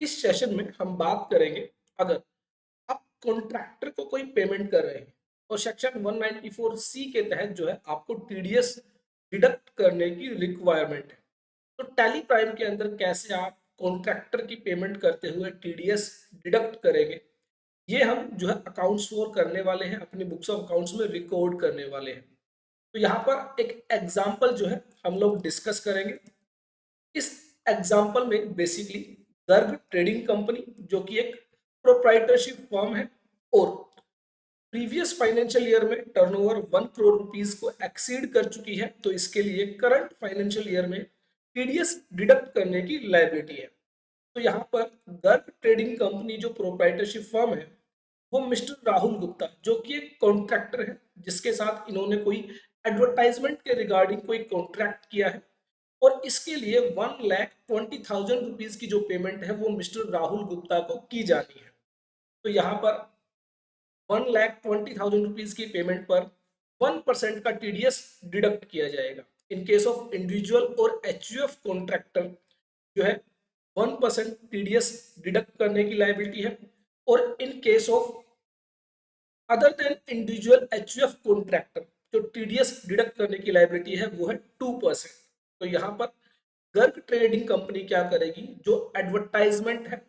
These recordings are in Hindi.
इस सेशन में हम बात करेंगे अगर आप कॉन्ट्रैक्टर को कोई पेमेंट कर रहे हैं और सेक्शन 194 सी के तहत जो है आपको टीडीएस डिडक्ट करने की रिक्वायरमेंट है। तो टैली प्राइम के अंदर कैसे आप कॉन्ट्रैक्टर की पेमेंट करते हुए टीडीएस डिडक्ट करेंगे, ये हम जो है अकाउंट्स फॉर करने वाले हैं, अपनी बुक्स ऑफ अकाउंट्स में रिकॉर्ड करने वाले हैं। तो यहाँ पर एक एग्जाम्पल जो है हम लोग डिस्कस करेंगे। इस एग्जाम्पल में बेसिकली गर्ग ट्रेडिंग कंपनी जो कि एक प्रोप्राइटरशिप फर्म है और प्रीवियस फाइनेंशियल ईयर में टर्नओवर 1 करोड़ रुपीस को एक्सीड कर चुकी है, तो इसके लिए करंट फाइनेंशियल ईयर में टीडीएस डिडक्ट करने की लायबिलिटी है। तो यहाँ पर गर्ग ट्रेडिंग कंपनी जो प्रोप्राइटरशिप फर्म है वो मिस्टर राहुल गुप्ता जो कि एक कॉन्ट्रैक्टर है, जिसके साथ इन्होंने कोई एडवर्टाइजमेंट के रिगार्डिंग कोई कॉन्ट्रैक्ट किया है और इसके लिए 1,20,000 रुपीज की जो पेमेंट है वो मिस्टर राहुल गुप्ता को की जानी है। तो यहाँ पर 1,20,000 रुपीज की पेमेंट पर 1% का टीडीएस डिडक्ट किया जाएगा। इन केस ऑफ इंडिविजुअल और एचयूएफ कॉन्ट्रैक्टर जो है 1% टीडीएस डिडक्ट करने की लायबिलिटी है और in case of other than individual HUF contractor जो टीडीएस डिडक्ट करने की लायबिलिटी है वो है 2%। तो यहाँ पर गर्ग ट्रेडिंग कंपनी क्या करेगी, जो एडवर्टाइजमेंट है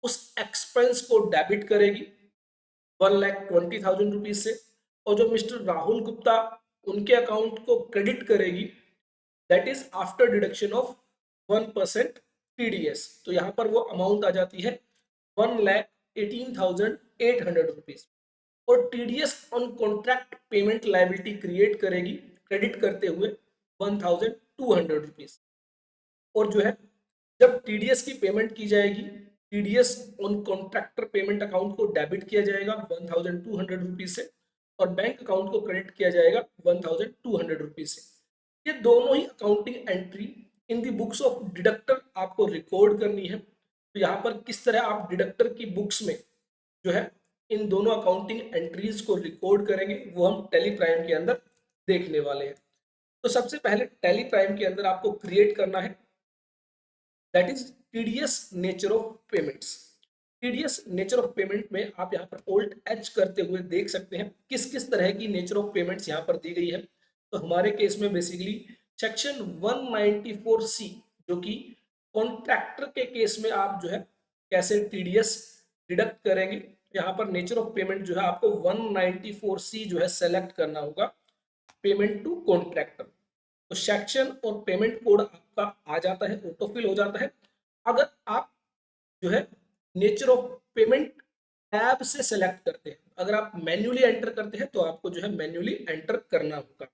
उस एक्सपेंस को डेबिट करेगी 1,20,000 रुपीज से, और जो मिस्टर राहुल गुप्ता उनके अकाउंट को क्रेडिट करेगी, that is after deduction of 1% TDS. तो यहाँ पर वो अमाउंट आ जाती है 1,18,800 रुपीज और TDS on contract payment liability create करेगी क्रेडिट करते हुए 1,200 रुपीज। और जो है जब टीडीएस की पेमेंट की जाएगी, TDS on contractor payment account को डेबिट किया जाएगा 1,200 रुपीज से और बैंक अकाउंट को क्रेडिट किया जाएगा 1,200 रुपीज से। ये दोनों ही accounting entry in the books of deductor आपको रिकॉर्ड करनी है। तो यहाँ पर किस तरह आप डिडक्टर की बुक्स में जो है इन दोनों अकाउंटिंग एंट्रीज को रिकॉर्ड करेंगे वो हम टैली प्राइम के अंदर देखने वाले हैं। तो सबसे पहले टैली प्राइम के अंदर आपको क्रिएट करना है that is TDS nature of payments. TDS nature of payment में आप यहाँ पर ओल्ट एच करते हुए देख सकते हैं किस किस तरह की नेचर ऑफ पेमेंट्स यहाँ पर दी गई है। तो हमारे केस में बेसिकली सेक्शन 194 सी जो कि कॉन्ट्रैक्टर के केस में आप जो है कैसे टीडीएस डिडक्ट करेंगे, यहाँ पर नेचर ऑफ पेमेंट जो है आपको 194 सी जो है सेलेक्ट करना होगा, पेमेंट टू कॉन्ट्रैक्टर। तो सेक्शन और पेमेंट कोड आपका आ जाता है, ऑटोफिल हो जाता है। अगर आप जो है नेचर ऑफ पेमेंट टैब से सेलेक्ट करते हैं, अगर आप मैन्युअली एंटर करते हैं तो आपको जो है मैन्युअली एंटर करना होगा।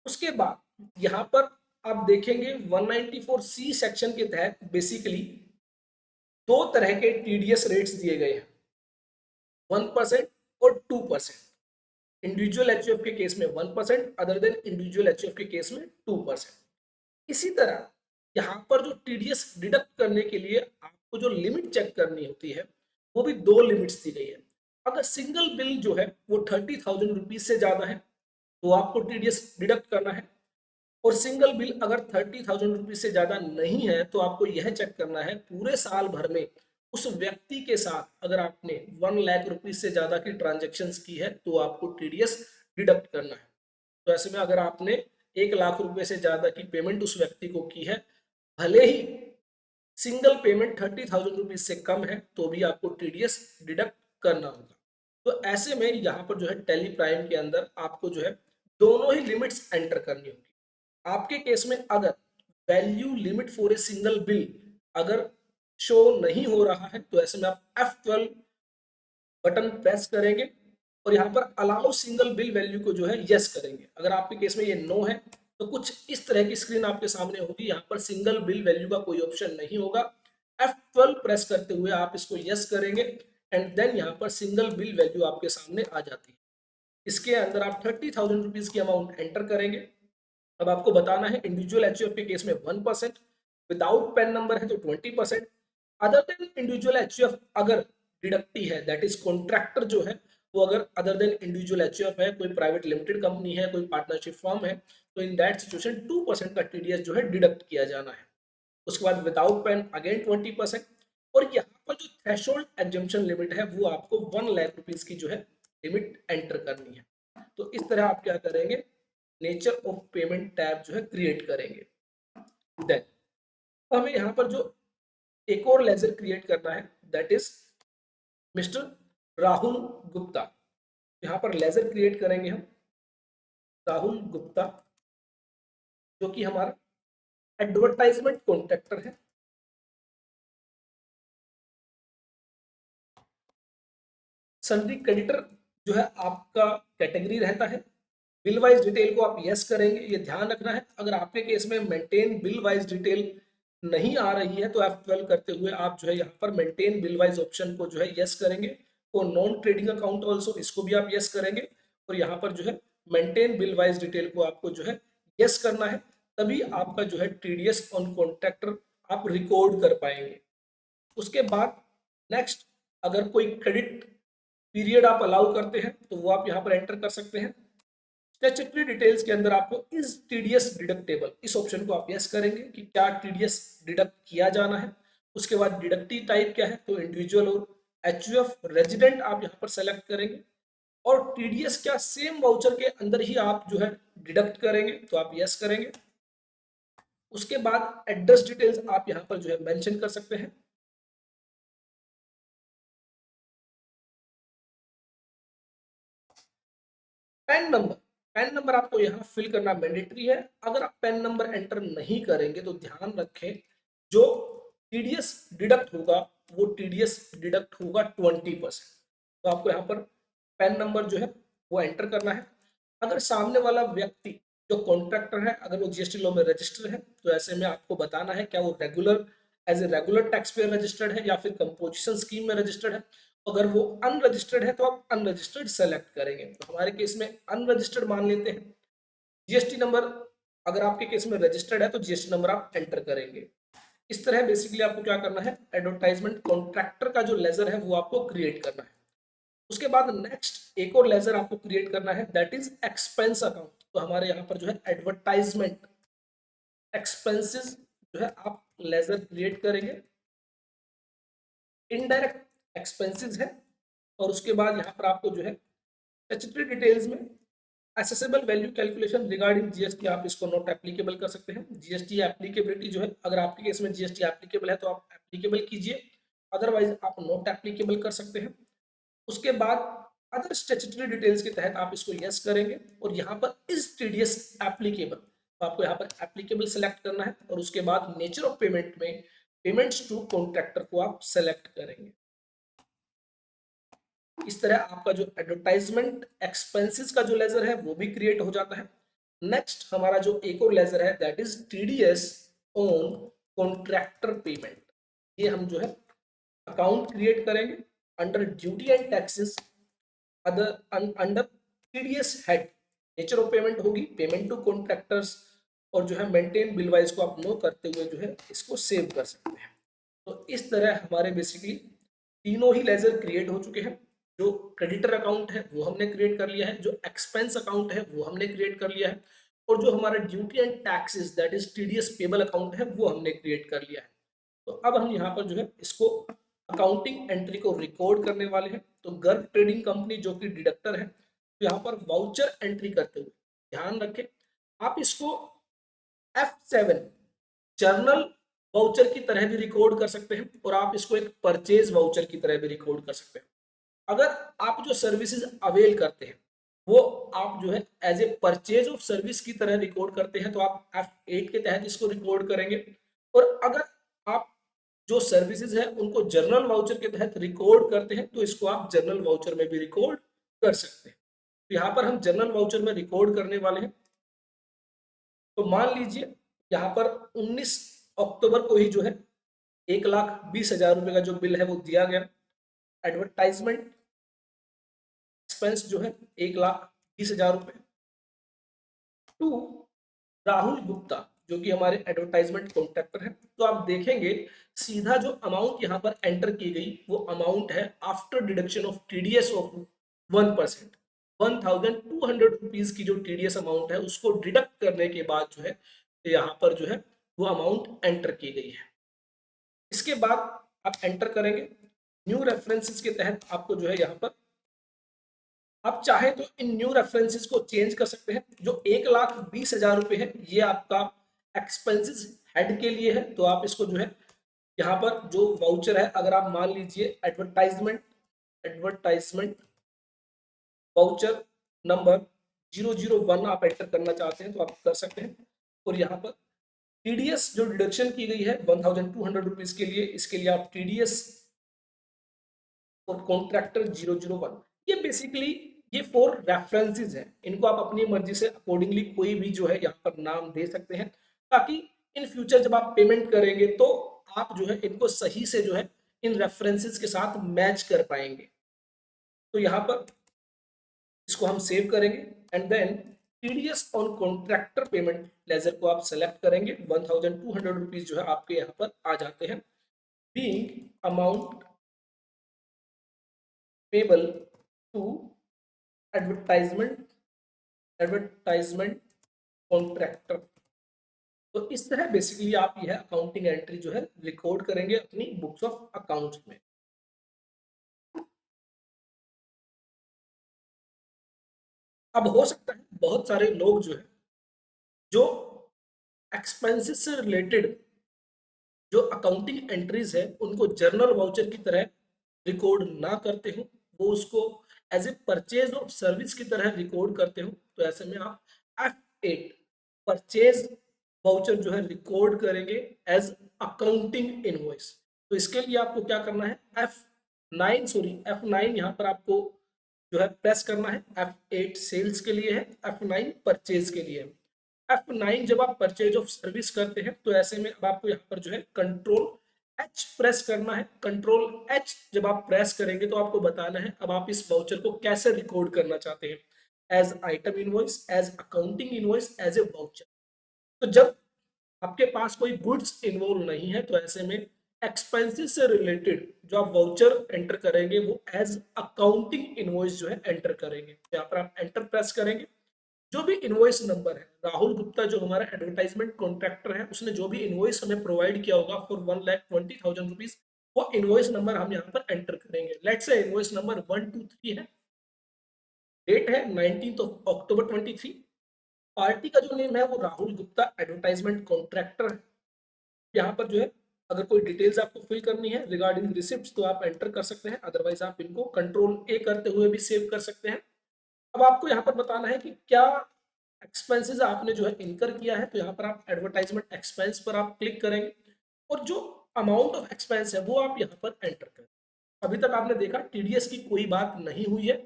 उसके बाद यहाँ पर आप देखेंगे 194 सी सेक्शन के तहत बेसिकली दो तरह के टीडीएस रेट्स दिए गए हैं, 1% और 2%। इंडिविजुअल एचयूएफ के केस में 1%, अदर देन इंडिविजुअल एचयूएफ के केस में 2%। इसी तरह यहाँ पर जो टीडीएस डिडक्ट करने के लिए आपको जो लिमिट चेक करनी होती है वो भी दो लिमिट्स दी गई है। अगर सिंगल बिल जो है वो 30,000 रुपीज से ज्यादा है तो आपको टीडीएस डिडक्ट करना है, और सिंगल बिल अगर 30,000 रुपीज से ज्यादा नहीं है तो आपको यह चेक करना है पूरे साल भर में उस व्यक्ति के साथ अगर आपने 1,00,000 रुपीज से ज्यादा की ट्रांजेक्शन की है तो आपको टीडीएस डिडक्ट करना है। तो ऐसे में अगर आपने 1,00,000 रुपए से ज्यादा की पेमेंट उस व्यक्ति को की है, भले ही सिंगल पेमेंट 30,000 रुपीज से कम है, तो भी आपको टीडीएस डिडक्ट करना होगा। तो ऐसे में यहाँ पर जो है टैली प्राइम के अंदर आपको जो है दोनों ही लिमिट्स एंटर करनी होगी। आपके केस में अगर value limit for a single bill अगर शो नहीं हो रहा है तो ऐसे में आप F12 बटन प्रेस करेंगे और यहाँ पर अलाउ सिंगल बिल वैल्यू को जो है यस करेंगे। अगर आपके केस में ये नो है तो कुछ इस तरह की स्क्रीन आपके सामने होगी, यहाँ पर सिंगल बिल वैल्यू का कोई ऑप्शन नहीं होगा। F12 प्रेस करते हुए आप इसको यस करेंगे एंड देन यहाँ पर सिंगल बिल वैल्यू आपके सामने आ जाती है। इसके अंदर आप 30,000 रुपीज की अमाउंट एंटर करेंगे। अब आपको बताना है इंडिविजुअल एचयूएफ के केस में 1%, विदाउट पैन नंबर है तो 20%, अदर देन इंडिविजुअल एचयूएफ अगर डिडक्टी है दैट इज कॉन्ट्रैक्टर जो है वो अगर अदर देन इंडिविजुअल एचयूएफ है, कोई प्राइवेट लिमिटेड कंपनी है, कोई पार्टनरशिप फर्म है, तो इन दैट सिचुएशन 2% का टीडीएस जो है डिडक्ट किया जाना है। उसके बाद विदाउट पैन अगेन 20%, और यहाँ पर जो थ्रेशोल्ड एग्जम्पशन लिमिट है वो आपको 1,00,000 रुपीज की जो है लिमिट एंटर करनी है। तो इस तरह आप क्या करेंगे, नेचर ऑफ पेमेंट टैब जो है क्रिएट करेंगे। देन हमें यहाँ पर जो एक और लेजर क्रिएट करना है, that is mister Rahul Gupta. यहाँ पर लेजर क्रिएट करेंगे हम राहुल गुप्ता, जो कि हमारा एडवर्टाइजमेंट कॉन्ट्रैक्टर है। सन्ड्री क्रेडिटर जो है आपका कैटेगरी रहता है। बिल वाइज डिटेल को आप यस करेंगे, ये ध्यान रखना है। अगर आपके केस में मेंटेन बिल वाइज डिटेल नहीं आ रही है तो F12 करते हुए आप जो है यहाँ पर मेंटेन बिल वाइज ऑप्शन को जो है यस करेंगे। और नॉन ट्रेडिंग अकाउंट ऑल्सो, इसको भी आप यस करेंगे। और यहाँ पर जो है मेंटेन बिल वाइज डिटेल को आपको जो है यस करना है, तभी आपका जो है टीडीएस ऑन कॉन्ट्रैक्टर आप रिकॉर्ड कर पाएंगे। उसके बाद नेक्स्ट, अगर कोई क्रेडिट पीरियड आप अलाउ करते हैं तो वो आप यहाँ पर एंटर कर सकते हैं। स्टैट्यूटरी डिटेल्स के अंदर आपको इज टीडीएस डिडक्टेबल, इस ऑप्शन को आप यस करेंगे कि क्या टीडीएस डिडक्ट किया जाना है। उसके बाद डिडक्टिव टाइप क्या है, तो इंडिविजुअल और एचयूएफ रेजिडेंट आप यहाँ पर सेलेक्ट करेंगे। और टीडीएस क्या सेम वाउचर के अंदर ही आप जो है डिडक्ट करेंगे, तो आप यस करेंगे। उसके बाद एड्रेस डिटेल्स आप यहाँ पर जो है मेंशन कर सकते हैं। पैन नंबर आपको यहाँ फिल करना मैंडेटरी है। अगर आप पैन नंबर एंटर नहीं करेंगे तो ध्यान रखें, जो टीडीएस डिडक्ट होगा वो टीडीएस डिडक्ट होगा 20%। तो आपको यहाँ पर पैन नंबर जो है वो एंटर करना है। अगर सामने वाला व्यक्ति जो कॉन्ट्रैक्टर है, अगर वो जीएसटी लॉ में रजिस्टर है, तो ऐसे में आपको बताना है क्या वो regular as a regular tax payer registered है या फिर कंपोजिशन स्कीम में रजिस्टर्ड है। अगर वो अनरजिस्टर्ड है तो आप अनरजिस्टर्ड सेलेक्ट करेंगे। तो हमारे केस में अनरजिस्टर्ड मान लेते हैं। जीएसटी नंबर अगर आपके केस में रजिस्टर्ड है तो जीएसटी नंबर आप एंटर करेंगे। इस तरह बेसिकली आपको क्या करना है, एडवर्टाइजमेंट कॉन्ट्रैक्टर का जो लेजर है वो आपको क्रिएट करना है। उसके बाद नेक्स्ट एक और लेजर आपको क्रिएट करना है, दैट इज एक्सपेंस अकाउंट। तो हमारे यहाँ पर जो है एडवर्टाइजमेंट एक्सपेंसेस जो है आप लेजर क्रिएट करेंगे। इनडायरेक्ट एक्सपेंसेस है। और उसके बाद यहाँ पर आपको जो है स्टैट्यूटरी डिटेल्स में assessable value calculation regarding GST आप इसको नॉट एप्लीकेबल कर सकते हैं। जीएसटी एप्लीकेबिलिटी जो है, अगर आपके केस में जीएसटी एप्लीकेबल है तो आप एप्लीकेबल कीजिए, अदरवाइज आप नॉट एप्लीकेबल कर सकते हैं। उसके बाद अदर स्टैट्यूटरी डिटेल्स के तहत आप इसको यस करेंगे। और यहाँ पर इज टीडीएस एप्लीकेबल, तो आपको यहाँ पर एप्लीकेबल सेलेक्ट करना है। और उसके बाद नेचर ऑफ पेमेंट में पेमेंट्स टू कॉन्ट्रैक्टर को आप सेलेक्ट करेंगे। इस तरह आपका जो एडवर्टाइजमेंट एक्सपेंसेस का जो लेजर है वो भी क्रिएट हो जाता है। नेक्स्ट हमारा जो एक और लेजर है, that is TDS on contractor payment. ये हम जो है अकाउंट क्रिएट करेंगे under duty and taxes, under TDS head. Nature of payment होगी पेमेंट टू कॉन्ट्रैक्टर्स, और जो है मेंटेन बिल वाइज को आप नो करते हुए जो है इसको सेव कर सकते हैं। तो इस तरह हमारे बेसिकली तीनों ही लेजर क्रिएट हो चुके हैं। जो क्रेडिटर अकाउंट है वो हमने क्रिएट कर लिया है, जो एक्सपेंस अकाउंट है वो हमने क्रिएट कर लिया है, और जो हमारा duty and taxes that is TDS payable account है वो हमने क्रिएट कर लिया है। तो अब हम यहाँ पर जो है इसको अकाउंटिंग एंट्री को रिकॉर्ड करने वाले हैं। तो गर्ग ट्रेडिंग कंपनी जो कि डिडक्टर है, तो यहाँ पर वाउचर एंट्री करते हुए ध्यान रखें, आप इसको F7 जर्नल वाउचर की तरह भी रिकॉर्ड कर सकते हैं, और आप इसको एक परचेज वाउचर की तरह भी रिकॉर्ड कर सकते हैं। अगर आप जो सर्विसेज अवेल करते हैं वो आप जो है as a purchase of service की तरह रिकॉर्ड करते हैं, तो आप F8 के तहत इसको रिकॉर्ड करेंगे। और अगर आप जो सर्विसेज है उनको जर्नल वाउचर के तहत रिकॉर्ड करते हैं तो इसको आप जर्नल वाउचर में भी रिकॉर्ड कर सकते हैं। तो यहाँ पर हम जर्नल वाउचर में रिकॉर्ड करने वाले हैं। तो मान लीजिए यहाँ पर 19 अक्टूबर को ही जो है 1,20,000 रुपए का जो बिल है वो दिया गया। एडवर्टाइजमेंट एक्सपेंस जो है 1,20,000 रुपए टू राहुल गुप्ता, जो कि हमारे एडवर्टाइजमेंट कॉन्ट्रैक्टर है। तो आप देखेंगे सीधा जो अमाउंट यहाँ पर एंटर की गई वो अमाउंट है after deduction of TDS of 1%। 1,200 rupees की जो टीडीएस अमाउंट है उसको डिडक्ट करने के बाद जो है यहाँ पर जो है वो अमाउंट एंटर की गई है। इसके बाद आप एंटर करेंगे न्यू रेफरेंसेस के तहत। आपको जो है यहाँ पर आप चाहे तो इन न्यू रेफरेंसेस को चेंज कर सकते हैं। जो 1,20,000 रुपए है ये आपका एक्सपेंसेस हेड के लिए है, तो आप इसको जो है यहाँ पर जो वाउचर है, अगर आप मान लीजिए एडवर्टाइजमेंट वाउचर नंबर 001 आप एंटर करना चाहते हैं तो आप कर सकते हैं। और यहाँ पर टीडीएस जो डिडक्शन की गई है 1,200 रुपीज के लिए, इसके लिए आप टीडीएस और कॉन्ट्रैक्टर 001, ये बेसिकली ये 4 रेफरेंसेस हैं। इनको आप अपनी मर्जी से अकॉर्डिंगली कोई भी जो है यहाँ पर नाम दे सकते हैं, ताकि इन फ्यूचर जब आप पेमेंट करेंगे तो आप जो है इनको सही से जो है इन रेफरेंसेस के साथ मैच कर पाएंगे। तो यहाँ पर इसको हम सेव करेंगे and then TDS on contractor payment ledger को आप सेलेक्ट करेंगे। 1,200 रुपीज जो है आपके यहाँ पर आ जाते हैं। Being amount payable to advertisement contractor. तो इस तरह बेसिकली आप यह अकाउंटिंग एंट्री जो है रिकॉर्ड करेंगे अपनी बुक्स ऑफ अकाउंट्स में। अब हो सकता है बहुत सारे लोग जो है जो एक्सपेंसेस से रिलेटेड जो अकाउंटिंग एंट्रीज है उनको जर्नल वाउचर की तरह रिकॉर्ड ना करते हो, वो उसको as a purchase of service की तरह रिकॉर्ड करते हो। तो ऐसे में आप F8 परचेज वाउचर जो है रिकॉर्ड करेंगे एज अकाउंटिंग इनवॉइस। तो इसके लिए आपको क्या करना है, F9 यहाँ पर आपको जो है प्रेस करना है। F8 सेल्स के लिए है, F9 परचेज के लिए है। F9 जब आप परचेज ऑफ सर्विस करते हैं तो ऐसे में अब आपको यहाँ पर जो है कंट्रोल H प्रेस करना है। कंट्रोल H जब आप प्रेस करेंगे तो आपको बताना है अब आप इस वाउचर को कैसे रिकॉर्ड करना चाहते हैं, as item invoice, as accounting invoice, as a voucher. तो जब आपके पास कोई गुड्स इन्वॉल्व नहीं है तो ऐसे में एक्सपेंसेस से रिलेटेड जो आप वाउचर एंटर करेंगे वो एज अकाउंटिंग इनवॉइस जो है एंटर करेंगे। यहाँ पर आप एंटर प्रेस करेंगे। जो भी इनवॉइस नंबर है, राहुल गुप्ता जो हमारा एडवर्टाइजमेंट कॉन्ट्रैक्टर है उसने जो भी इनवॉइस हमें प्रोवाइड किया होगा फॉर 1,20,000 रुपीज, वो इनवॉइस नंबर हम यहाँ पर एंटर करेंगे। लेट्स से इनवॉइस नंबर 123 है, डेट है 19 अक्टूबर 23। पार्टी का जो नेम है वो राहुल गुप्ता एडवर्टाइजमेंट कॉन्ट्रैक्टर है। यहाँ पर जो है अगर कोई डिटेल्स आपको फिल करनी है रिगार्डिंग रिसिप्ट तो आप एंटर कर सकते हैं, अदरवाइज आप इनको कंट्रोल ए करते हुए भी सेव कर सकते हैं। अब आपको यहाँ पर बताना है कि क्या एक्सपेंसेस आपने जो है इनकर किया है, तो यहाँ पर आप एडवर्टाइजमेंट एक्सपेंस पर आप क्लिक करेंगे और जो अमाउंट ऑफ एक्सपेंस है वो आप यहाँ पर एंटर करें। अभी तक आपने देखा टीडीएस की कोई बात नहीं हुई है।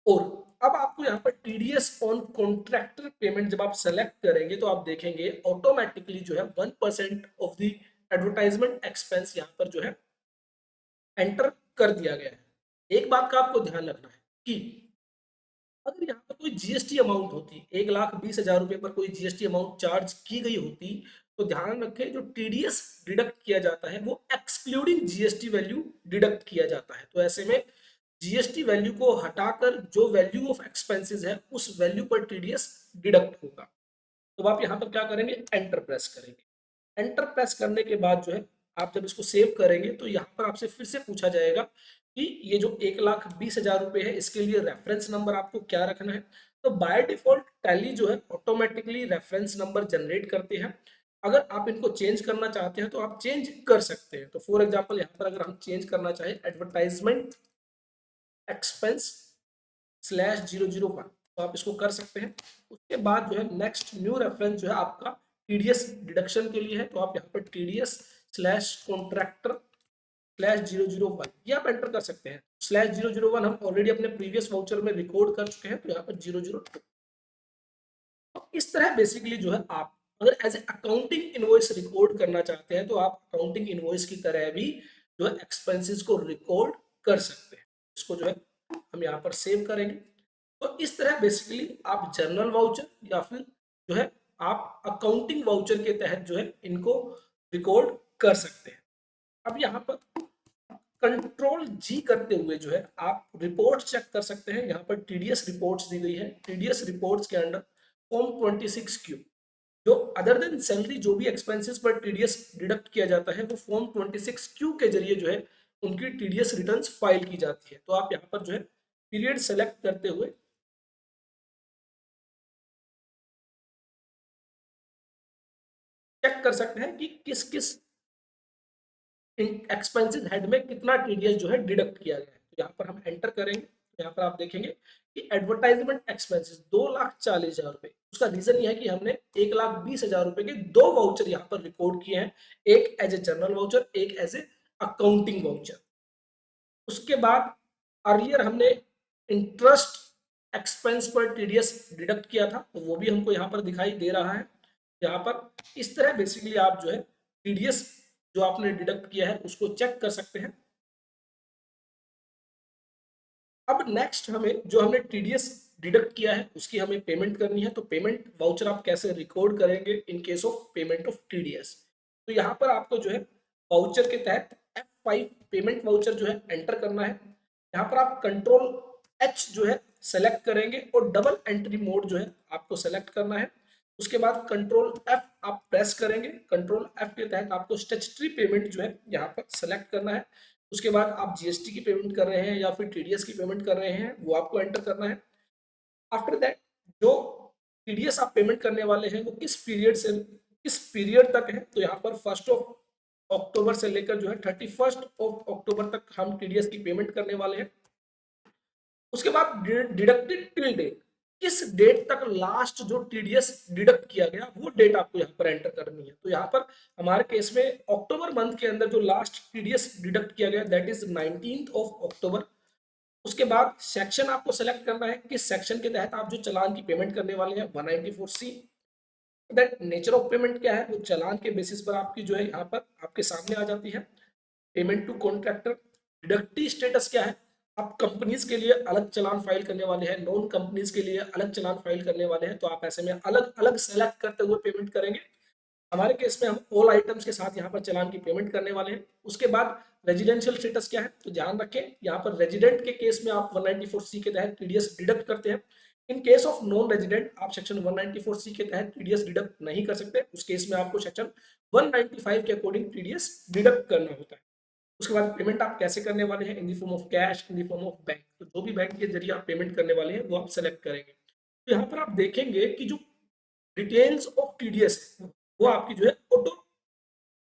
और अब आपको यहाँ पर टीडीएस ऑन कॉन्ट्रैक्टर पेमेंट जब आप सेलेक्ट करेंगे तो आप देखेंगे ऑटोमेटिकली जो है 1% ऑफ द एडवर्टाइजमेंट एक्सपेंस यहाँ पर जो है एंटर कर दिया गया है। एक बात का आपको ध्यान रखना है कि अगर यहाँ पर कोई जीएसटी अमाउंट होती, 1,20,000 रुपए पर कोई जीएसटी अमाउंट चार्ज की गई होती, तो ध्यान रखें जो टीडीएस डिडक्ट किया जाता है वो एक्सक्लूडिंग जीएसटी वैल्यू डिडक्ट किया जाता है। तो ऐसे में जीएसटी वैल्यू को हटाकर जो वैल्यू ऑफ एक्सपेंसेस है उस वैल्यू पर टीडीएस डिडक्ट होगा। तो आप यहाँ पर क्या करेंगे, एंटर प्रेस करेंगे। एंटर प्रेस करने के बाद जो है आप जब इसको सेव करेंगे तो यहाँ पर आपसे फिर से पूछा जाएगा कि ये जो 1,20,000 रुपए है इसके लिए रेफरेंस नंबर आपको क्या रखना है। तो बाय डिफॉल्ट टैली जो है ऑटोमेटिकली रेफरेंस नंबर जनरेट करते हैं। अगर आप इनको चेंज करना चाहते हैं तो आप चेंज कर सकते हैं। तो फॉर एग्जांपल यहाँ पर अगर हम चेंज करना चाहें एडवर्टाइजमेंट एक्सपेंस /001 तो आप इसको कर सकते हैं। उसके बाद जो है नेक्स्ट न्यू रेफरेंस जो है आपका टीडीएस डिडक्शन के लिए है, तो आप यहाँ पर टीडीएस /कॉन्ट्रैक्टर /001 ये आप एंटर कर सकते हैं। /001 हम ऑलरेडी अपने प्रीवियस वाउचर में रिकॉर्ड कर चुके हैं, तो यहाँ पर 002। तो इस तरह बेसिकली जो है आप अगर as a accounting invoice record करना चाहते हैं तो आप अकाउंटिंग इनवॉइस की तरह भी जो है एक्सपेंसेस को रिकॉर्ड कर सकते हैं। इसको जो है हम यहाँ पर सेव करेंगे। तो इस तरह बेसिकली आप जर्नल वाउचर या फिर जो है आप अकाउंटिंग वाउचर के तहत जो है इनको रिकॉर्ड कर सकते हैं। अब यहाँ पर कंट्रोल जी करते हुए जो है आप रिपोर्ट चेक कर सकते हैं। यहाँ पर टीडीएस रिपोर्ट्स दी गई है। टीडीएस रिपोर्ट्स के अंडर फॉर्म 26Q जो अदर देन सैलरी जो भी एक्सपेंसेस पर टीडीएस डिडक्ट किया जाता है वो फॉर्म 26Q के जरिए जो है उनकी टीडीएस रिटर्न्स फाइल की जाती है। तो आप यहाँ पर जो है पीरियड सेलेक्ट करते हुए चेक कर सकते हैं कि किस किस एक्सपेंसिव हेड में कितना टीडीएस जो है डिडक्ट किया गया है। तो यहाँ पर हम एंटर करेंगे, तो यहाँ पर आप देखेंगे कि एडवर्टाइजमेंट एक्सपेंसेस 2,40,000 रुपए। उसका रीजन ये है कि हमने 1,20,000 रुपए के दो वाउचर यहाँ पर रिकॉर्ड किए हैं, एक एज ए जनरल वाउचर, एक एज ए अकाउंटिंग वाउचर। उसके बाद अर्लियर हमने इंटरेस्ट एक्सपेंस पर टीडीएस डिडक्ट किया था, तो वो भी हमको यहाँ पर दिखाई दे रहा है। यहाँ पर इस तरह बेसिकली आप जो है टीडीएस जो आपने डिडक्ट किया है उसको चेक कर सकते हैं। अब नेक्स्ट हमें जो हमने टीडीएस डिडक्ट किया है उसकी हमें पेमेंट करनी है। तो पेमेंट वाउचर आप कैसे रिकॉर्ड करेंगे in case of payment of TDS? तो यहाँ पर आपको जो है वाउचर के तहत F5 पेमेंट वाउचर जो है एंटर करना है। यहाँ पर आप कंट्रोल H जो है सेलेक्ट करेंगे और डबल एंट्री मोड जो है आपको सेलेक्ट करना है। उसके बाद कंट्रोल F आप प्रेस करेंगे। कंट्रोल F के तहत आपको स्टैट्यूटरी पेमेंट जो है यहाँ पर सेलेक्ट करना है। उसके बाद आप जीएसटी की पेमेंट कर रहे हैं या फिर टीडीएस की पेमेंट कर रहे हैं वो आपको एंटर करना है। आफ्टर दैट जो टीडीएस आप पेमेंट करने वाले हैं वो किस पीरियड तक है, तो यहाँ पर 1 अक्टूबर से लेकर जो है 31 अक्टूबर तक हम टीडीएस की पेमेंट करने वाले हैं। उसके बाद डिडक्टेड टिल डेट, किस डेट तक लास्ट जो टीडीएस डिडक्ट किया गया वो डेट आपको यहाँ पर एंटर करनी है। तो यहाँ पर हमारे केस में अक्टूबर मंथ के अंदर जो लास्ट टीडीएस डिडक्ट किया गया दैट इज 19 अक्टूबर। उसके बाद सेक्शन आपको सेलेक्ट करना है किस सेक्शन के तहत आप जो चालान की पेमेंट करने वाले हैं, 194C। That nature of payment क्या है वो चालान के बेसिस पर आपकी जो है यहाँ पर आपके सामने आ जाती है। Payment to contractor, deductive status क्या है, आप कंपनीज के लिए अलग चालान फाइल करने वाले हैं, नॉन कंपनीज के लिए अलग चालान फाइल करने वाले हैं, तो आप ऐसे में अलग अलग सेलेक्ट करते हुए पेमेंट करेंगे। हमारे केस में हम ऑल आइटम्स के साथ यहाँ पर चालान की पेमेंट करने वाले हैं। उसके बाद रेजिडेंशियल स्टेटस क्या है, तो ध्यान रखें यहाँ पर रेजिडेंट के केस में आप 194C के तहत टीडीएस डिडक्ट करते हैं। In case of non resident आप सेक्शन 194C के तहत टीडीएस डिडक्ट नहीं कर सकते, उस केस में आपको सेक्शन 195 के अकॉर्डिंग टीडीएस डिडक्ट करना होता है। उसके बाद पेमेंट आप कैसे करने वाले हैं, in the form of cash, in the form of bank, तो जो भी बैंक के जरिए आप पेमेंट करने वाले हैं वो आप सेलेक्ट करेंगे। तो यहाँ पर आप देखेंगे कि जो डिटेल्स ऑफ टीडीएस वो आपकी जो है ऑटो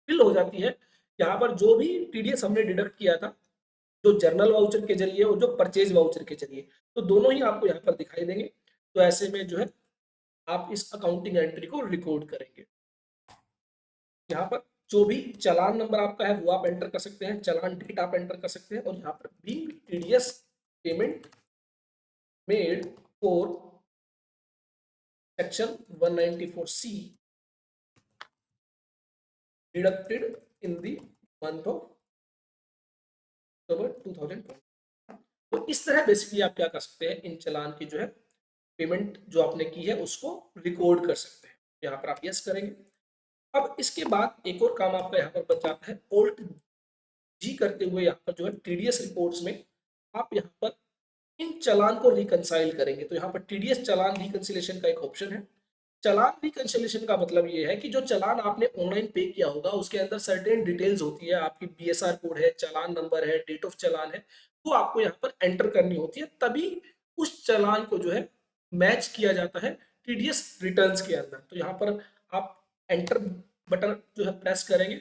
फिल हो जाती है। यहाँ पर जो भी टीडीएस हमने डिडक्ट किया था जो जर्नल वाउचर के जरिए और जो परचेज वाउचर के जरिए, तो दोनों ही आपको यहाँ पर दिखाई देंगे। तो ऐसे में जो है आप इस अकाउंटिंग एंट्री को रिकॉर्ड करेंगे। यहाँ पर जो भी चालान नंबर आपका है वो आप एंटर कर सकते हैं, चालान डेट आप एंटर कर सकते हैं, और यहाँ पर being TDS payment made for section 194C deducted in the month of October 2020। तो इस तरह बेसिकली आप क्या कर सकते हैं, इन चालान की जो है पेमेंट जो आपने की है उसको रिकॉर्ड कर सकते हैं। यहाँ पर आप यस करेंगे। अब इसके बाद एक और काम आपका यहाँ पर बच जाता है, ऑल्ट जी करते हुए यहाँ पर जो है टीडीएस रिपोर्ट्स में आप यहाँ पर इन चालान को रिकंसाइल करेंगे। तो यहाँ पर टीडीएस चालान रिकंसिलेशन का एक ऑप्शन है। चालान रिकंसिलेशन का मतलब ये है कि जो चालान आपने ऑनलाइन पे किया होगा उसके अंदर सर्टेन डिटेल्स होती है, आपकी बीएसआर कोड है, चालान नंबर है, डेट ऑफ चालान है, वो आपको यहाँ पर एंटर करनी होती है, तभी उस चालान को जो है मैच किया जाता है टीडीएस रिटर्न्स के अंदर। तो यहाँ पर आप एंटर बटन जो है प्रेस करेंगे,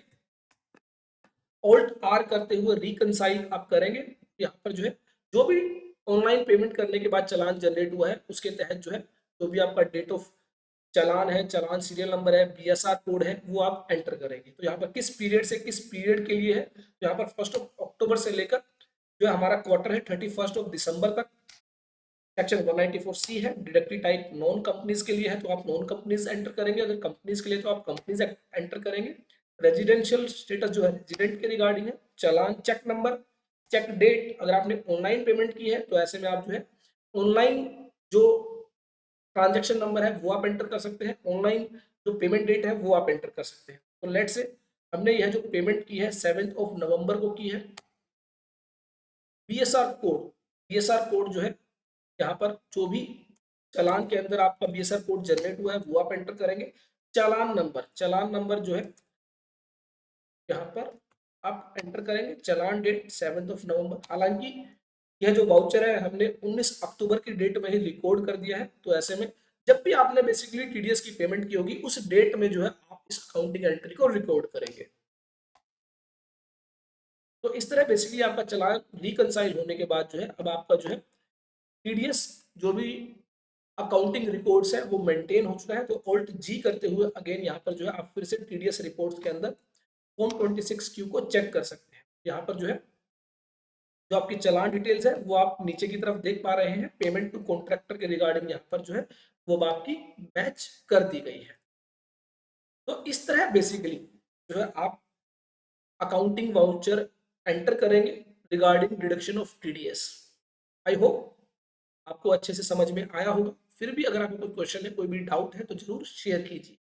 ऑल्ट आर करते हुए रिकंसाइल आप करेंगे। यहाँ पर जो है जो भी ऑनलाइन पेमेंट करने के बाद चालान जनरेट हुआ है उसके तहत जो है जो भी आपका डेट ऑफ चालान है, चालान सीरियल नंबर है, बीएसआर कोड है, वो आप एंटर करेंगे। तो यहाँ पर किस पीरियड से किस पीरियड के लिए है, तो यहाँ पर 1 अक्टूबर से लेकर जो हमारा क्वार्टर है 31 दिसंबर तक सेक्शन 194C है। डिडक्टिव टाइप नॉन कंपनीज के लिए है तो आप नॉन कंपनीज एंटर करेंगे, अगर कंपनीज के लिए तो आप कंपनीज एंटर करेंगे। रेजिडेंशियल स्टेटस जो है रेजिडेंट के रिगार्डिंग है। चालान चेक नंबर, चेक डेट, अगर आपने ऑनलाइन पेमेंट की है तो ऐसे में आप जो है ऑनलाइन जो ट्रांजेक्शन नंबर है वो आप एंटर कर सकते हैं, ऑनलाइन जो पेमेंट डेट है वो आप एंटर कर सकते हैं। तो लेट से हमने यह जो पेमेंट की है 7 नवंबर को की है। बीएसआर कोड जो है यहाँ पर जो भी चालान के अंदर आपका बीएसआर कोड जनरेट हुआ है वो आप एंटर करेंगे। चालान नंबर जो है यहाँ पर आप एंटर करेंगे, चालान डेट 7 नवंबर। हालांकि यह जो वाउचर है हमने 19 अक्टूबर की डेट में ही रिकॉर्ड कर दिया है, तो ऐसे में जब भी आपने बेसिकली टीडीएस की पेमेंट की होगी उस डेट में जो है आप इस अकाउंटिंग एंट्री को रिकॉर्ड करेंगे। तो इस तरह बेसिकली आपका चालान रिकंसाइल होने के बाद जो है अब आपका जो है टीडीएस जो भी अकाउंटिंग रिपोर्ट्स है वो मेंटेन हो चुका है। तो ऑल्ट जी करते हुए अगेन यहाँ पर जो है आप फिर से टीडीएस रिपोर्ट्स के अंदर फॉर्म 26Q को चेक कर सकते हैं। यहाँ पर जो है जो आपकी चालान डिटेल्स है वो आप नीचे की तरफ देख पा रहे हैं, पेमेंट टू कॉन्ट्रैक्टर के रिगार्डिंग यहाँ पर जो है वो आपकी मैच कर दी गई है। तो इस तरह बेसिकली जो है आप अकाउंटिंग वाउचर एंटर करेंगे regarding deduction of TDS. I hope आपको अच्छे से समझ में आया होगा। फिर भी अगर आपको कोई क्वेश्चन है, कोई भी डाउट है तो जरूर शेयर कीजिए।